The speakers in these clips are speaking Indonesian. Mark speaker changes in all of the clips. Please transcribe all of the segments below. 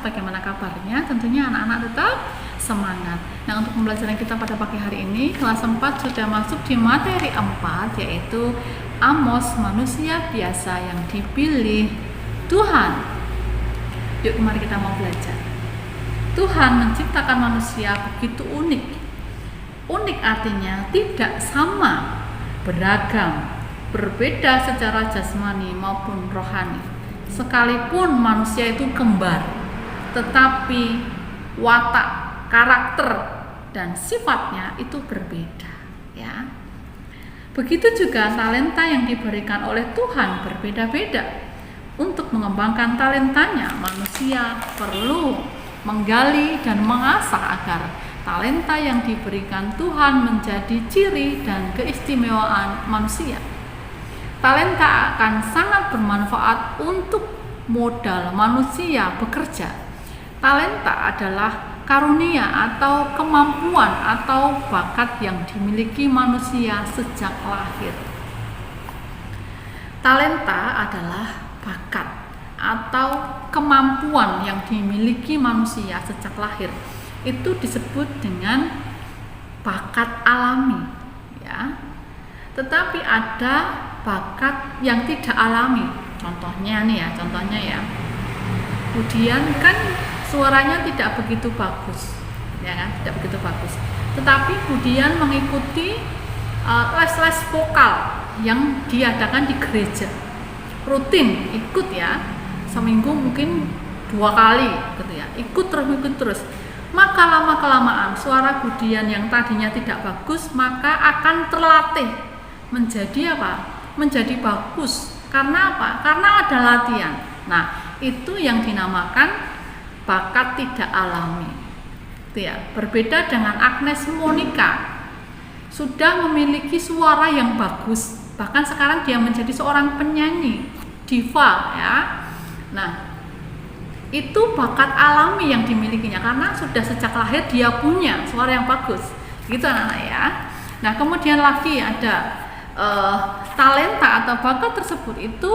Speaker 1: bagaimana kabarnya? Tentunya anak-anak tetap semangat. Nah, untuk pembelajaran kita pada pagi hari ini, kelas 4 sudah masuk di materi 4, yaitu Amos, manusia biasa yang dipilih Tuhan. Yuk, mari kita mau belajar. Tuhan menciptakan manusia begitu unik. Unik artinya tidak sama, beragam, berbeda secara jasmani maupun rohani. Sekalipun manusia itu kembar, tetapi watak, karakter, dan sifatnya itu berbeda, ya. Begitu juga talenta yang diberikan oleh Tuhan berbeda-beda. Untuk mengembangkan talentanya, manusia perlu menggali dan mengasah agar talenta yang diberikan Tuhan menjadi ciri dan keistimewaan manusia. Talenta akan sangat bermanfaat untuk modal manusia bekerja. Talenta adalah karunia atau kemampuan atau bakat yang dimiliki manusia sejak lahir. Talenta adalah bakat atau kemampuan yang dimiliki manusia sejak lahir. Itu disebut dengan bakat alami, ya. Tetapi ada bakat yang tidak alami. Contohnya ya. Kemudian kan suaranya tidak begitu bagus, ya kan? Tidak begitu bagus. Tetapi kemudian mengikuti les-les vokal yang diadakan di gereja. Rutin ikut ya. Seminggu mungkin 2 kali gitu ya. Ikut terus. Maka lama-kelamaan suara Budian yang tadinya tidak bagus maka akan terlatih menjadi apa? Menjadi bagus. Karena apa? Karena ada latihan. Nah, itu yang dinamakan bakat tidak alami. Itu ya. Berbeda dengan Agnes Monica, sudah memiliki suara yang bagus. Bahkan sekarang dia menjadi seorang penyanyi, diva, ya. Nah, itu bakat alami yang dimilikinya karena sudah sejak lahir dia punya suara yang bagus. Gitu anak-anak ya. Nah, kemudian lagi ada talenta atau bakat tersebut itu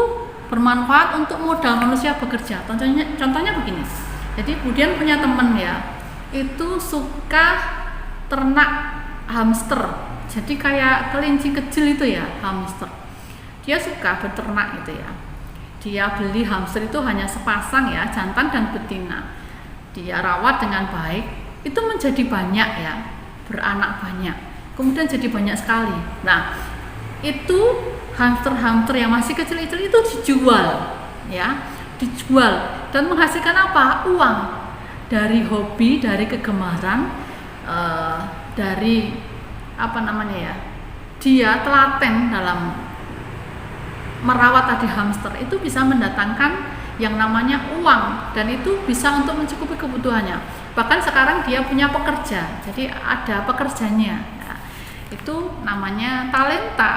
Speaker 1: bermanfaat untuk modal manusia bekerja. Contohnya begini. Jadi kemudian punya teman ya, itu suka ternak hamster. Jadi kayak kelinci kecil itu ya, hamster. Dia suka beternak gitu ya. Dia beli hamster itu hanya sepasang ya, jantan dan betina. Dia rawat dengan baik, itu menjadi banyak ya, beranak banyak. Kemudian jadi banyak sekali. Nah, itu hamster-hamster yang masih kecil-kecil itu dijual ya, dijual dan menghasilkan apa? Uang. Dari hobi, dari kegemaran, dari apa namanya ya, dia telaten dalam merawat tadi hamster, itu bisa mendatangkan yang namanya uang dan itu bisa untuk mencukupi kebutuhannya. Bahkan sekarang dia punya pekerja, jadi ada pekerjanya. Nah, itu namanya talenta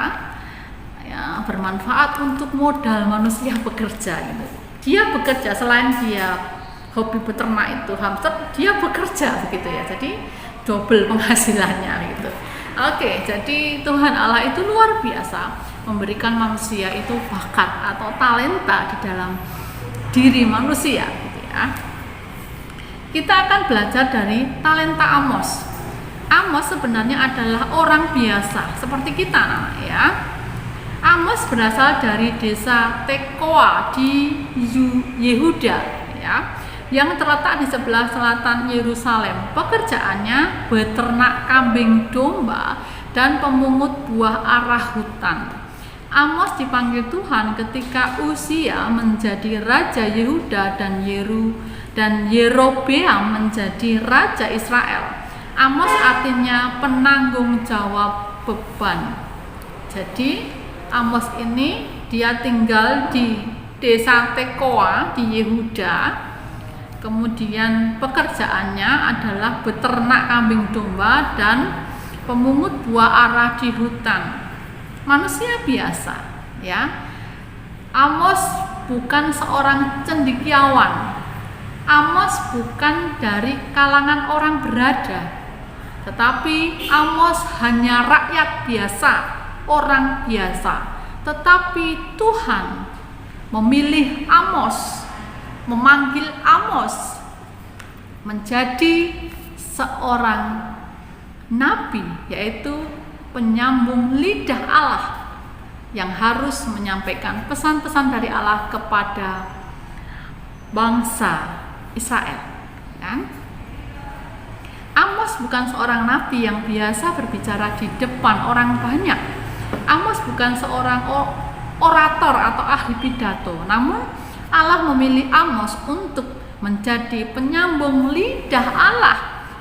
Speaker 1: ya, bermanfaat untuk modal manusia bekerja gitu. Dia bekerja selain dia hobi beternak itu hamster, dia bekerja begitu ya. Jadi double penghasilannya gitu. Oke, jadi Tuhan Allah itu luar biasa memberikan manusia itu bakat atau talenta di dalam diri manusia gitu ya. Kita akan belajar dari talenta Amos. Amos sebenarnya adalah orang biasa seperti kita ya. Amos berasal dari desa Tekoa di Yehuda ya, yang terletak di sebelah selatan Yerusalem. Pekerjaannya beternak kambing domba dan pemungut buah arah hutan. Amos dipanggil Tuhan ketika Uzia menjadi raja Yehuda dan Yerobeam menjadi raja Israel. Amos artinya penanggung jawab beban. Jadi Amos ini dia tinggal di desa Tekoa di Yehuda. Kemudian pekerjaannya adalah beternak kambing domba dan pemungut buah ara di hutan. Manusia biasa ya. Amos bukan seorang cendekiawan. Amos bukan dari kalangan orang berada. Tetapi Amos hanya rakyat biasa, orang biasa. Tetapi Tuhan memilih Amos, memanggil Amos menjadi seorang nabi, yaitu penyambung lidah Allah yang harus menyampaikan pesan-pesan dari Allah kepada bangsa Israel. Kan? Amos bukan seorang nabi yang biasa berbicara di depan orang banyak. Amos bukan seorang orator atau ahli pidato, namun Allah memilih Amos untuk menjadi penyambung lidah Allah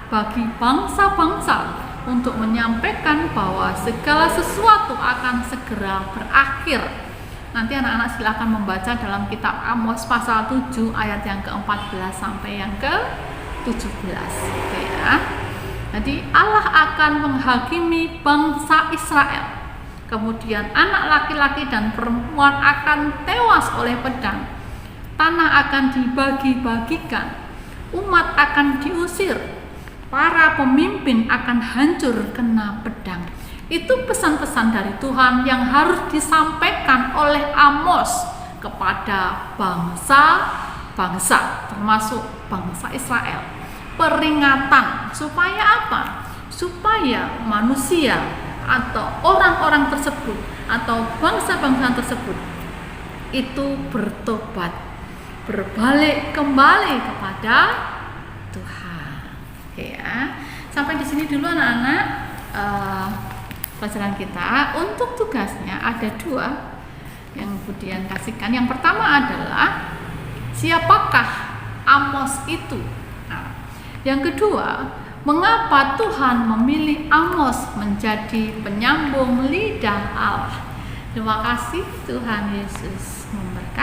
Speaker 1: bagi bangsa-bangsa, untuk menyampaikan bahwa segala sesuatu akan segera berakhir. Nanti anak-anak silakan membaca dalam kitab Amos pasal 7 ayat yang ke-14 sampai yang ke-17. Oke ya. Jadi Allah akan menghakimi bangsa Israel. Kemudian anak laki-laki dan perempuan akan tewas oleh pedang. Tanah akan dibagi-bagikan. Umat akan diusir. Para pemimpin akan hancur kena pedang. Itu pesan-pesan dari Tuhan yang harus disampaikan oleh Amos kepada bangsa-bangsa, termasuk bangsa Israel. Peringatan supaya apa? Supaya manusia atau orang-orang tersebut atau bangsa-bangsa tersebut itu bertobat, berbalik kembali kepada Tuhan. Oke ya. Sampai di sini dulu anak-anak pelajaran kita. Untuk tugasnya ada 2 yang kemudian kasihkan. Yang pertama adalah siapakah Amos itu? Nah, yang kedua, mengapa Tuhan memilih Amos menjadi penyambung lidah Allah? Terima kasih, Tuhan Yesus memberkati.